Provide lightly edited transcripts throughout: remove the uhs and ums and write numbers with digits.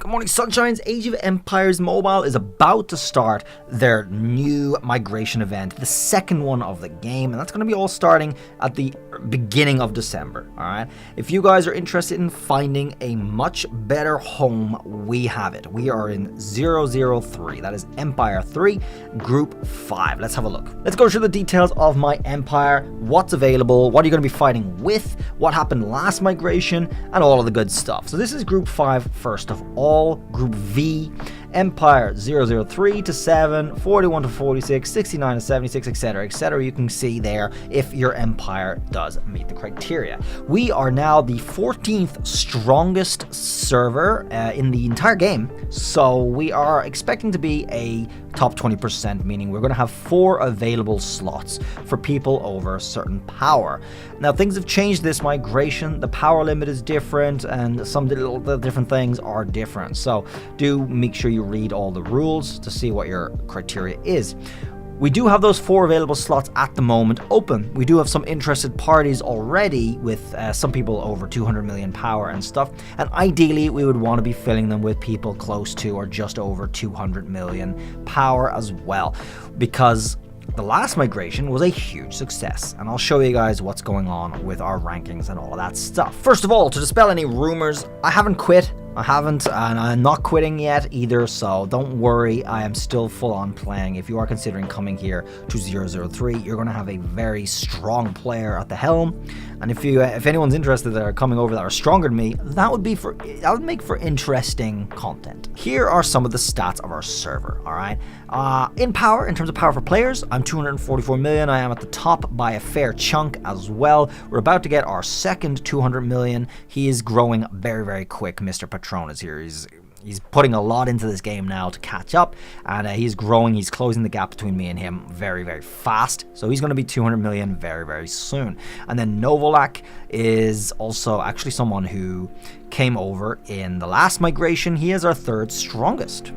Good morning, Sunshines. Age of Empires Mobile is about to start their new migration event, the second one of the game, and that's going to be all starting at the beginning of December, alright? If you guys are interested in finding a much better home, we have it. We are in 003, that is Empire 3, Group 5. Let's have a look. Let's go through the details of my Empire, what's available, what are you going to be fighting with, what happened last migration, and all of the good stuff. So this is Group 5 first of all. Group V, Empire 003 to 7, 41 to 46, 69 to 76, etc., etc. You can see there if your Empire does meet the criteria. We are now the 14th strongest server in the entire game, so we are expecting to be a top 20%, meaning we're going to have 4 available slots for people over a certain power. Now, things have changed this migration. The power limit is different, and some little different things are different. So do make sure you read all the rules to see what your criteria is. We do have those 4 available slots at the moment open. We do have some interested parties already with some people over 200 million power and stuff. And ideally, we would want to be filling them with people close to or just over 200 million power as well. Because the last migration was a huge success, and I'll show you guys what's going on with our rankings and all of that stuff. First of all, to dispel any rumors, I haven't quit. I haven't, and I'm not quitting yet either, so don't worry, I am still full on playing. If you are considering coming here to 003, you're going to have a very strong player at the helm, and if anyone's interested that are coming over that are stronger than me, that would make for interesting content. Here are some of the stats of our server, alright? In terms of power for players, I'm 244 million, I am at the top by a fair chunk as well. We're about to get our second 200 million, he is growing very, very quick, Mr. Patron is here. He's putting a lot into this game now to catch up, and he's growing. He's closing the gap between me and him very, very fast. So he's going to be 200 million very, very soon. And then Novolak is also actually someone who came over in the last migration. He is our third strongest.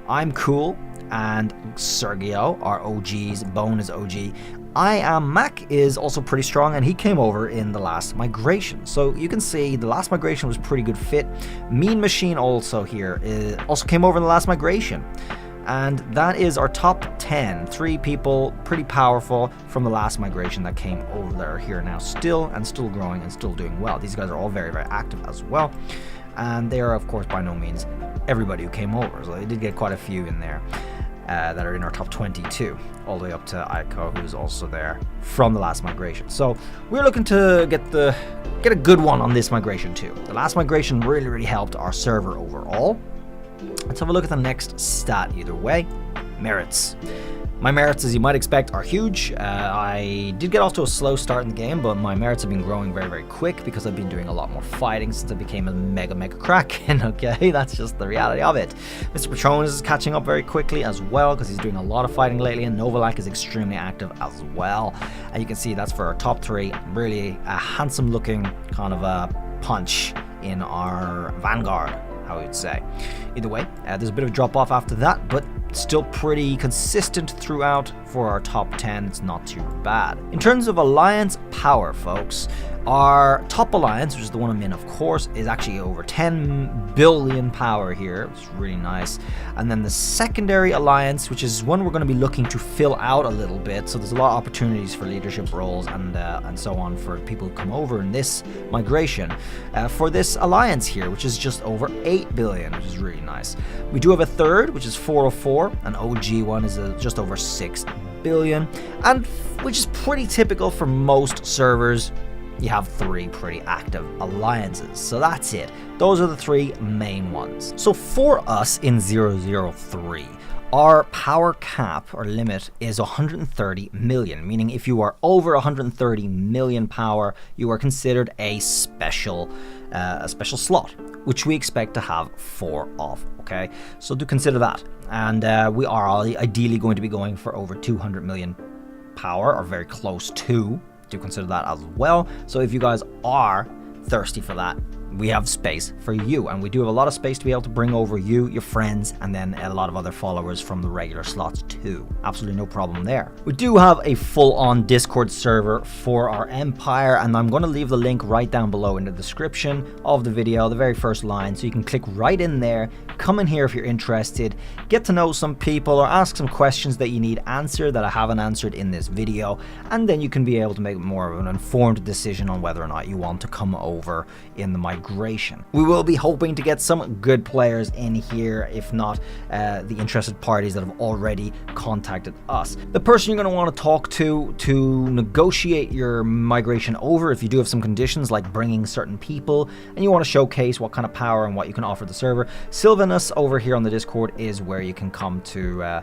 I'm cool, and Sergio, our OGs, Bone is OG. I Am Mac is also pretty strong, and he came over in the last migration. So you can see the last migration was pretty good fit. Mean Machine also here also came over in the last migration. And that is our top 10. 3 people, pretty powerful from the last migration that came over there here now still growing and still doing well. These guys are all very, very active as well. And they are, of course, by no means everybody who came over. So they did get quite a few in there. That are in our top 22, all the way up to Aiko, who's also there from the last migration. So we're looking to get a good one on this migration too. The last migration really, really helped our server overall. Let's have a look at the next stat either way. Merits. My merits, as you might expect, are huge. I did get off to a slow start in the game, but my merits have been growing very, very quick because I've been doing a lot more fighting since I became a mega Kraken, okay? That's just the reality of it. Mr. Patron is catching up very quickly as well because he's doing a lot of fighting lately, and Novolak is extremely active as well. And you can see that's for our top 3. Really a handsome looking kind of a punch in our Vanguard, I would say. Either way, there's a bit of a drop off after that, but still pretty consistent throughout for our top 10. It's not too bad. In terms of alliance power, folks, our top alliance, which is the one I'm in, of course, is actually over 10 billion power here. It's really nice. And then the secondary alliance, which is one we're going to be looking to fill out a little bit. So there's a lot of opportunities for leadership roles and so on for people who come over in this migration. For this alliance here, which is just over 8 billion, which is really nice. We do have a third, which is 404. An OG one is just over 6 billion, and which is pretty typical for most servers. You have 3 pretty active alliances, so that's it. Those are the 3 main ones. So for us in 003, our power cap or limit is 130 million, meaning if you are over 130 million power, you are considered a special slot, which we expect to have 4 of, okay? So do consider that. And we are ideally going to be going for over 200 million power, or very close to. Do consider that as well. So if you guys are thirsty for that, we have space for you, and we do have a lot of space to be able to bring over you, your friends, and then a lot of other followers from the regular slots too. Absolutely no problem there. We do have a full-on Discord server for our empire, and I'm going to leave the link right down below in the description of the video, the very first line, so you can click right in there, come in here if you're interested, get to know some people or ask some questions that you need answered that I haven't answered in this video, and then you can be able to make more of an informed decision on whether or not you want to come over in the migration. We will be hoping to get some good players in here, if not the interested parties that have already contacted us. The person you're going to want to talk to negotiate your migration over, if you do have some conditions like bringing certain people and you want to showcase what kind of power and what you can offer the server, Sylvanus over here on the Discord is where you can come to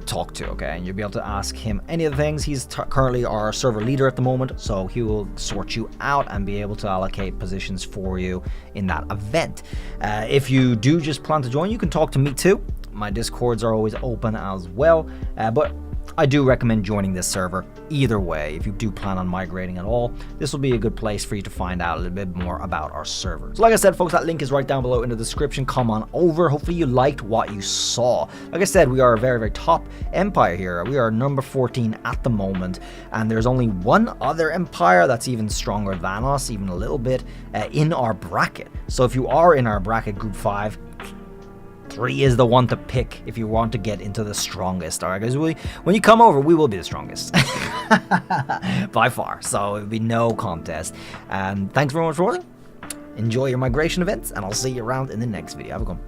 talk to, okay? And you'll be able to ask him any of the things. He's currently our server leader at the moment, so he will sort you out and be able to allocate positions for you in that event. If you do just plan to join, you can talk to me too. My Discords are always open as well, but I do recommend joining this server either way. If you do plan on migrating at all, this will be a good place for you to find out a little bit more about our server. So like I said, folks, that link is right down below in the description. Come on over. Hopefully you liked what you saw. Like I said, we are a very, very top empire here. We are number 14 at the moment, and there's only one other empire that's even stronger than us, even a little bit, in our bracket. So if you are in our bracket, group 5, 3 is the one to pick if you want to get into the strongest. All right, guys, when you come over, we will be the strongest by far, so it'll be no contest. And thanks very much for watching. Enjoy your migration events, and I'll see you around in the next video. Have a good one. Bye.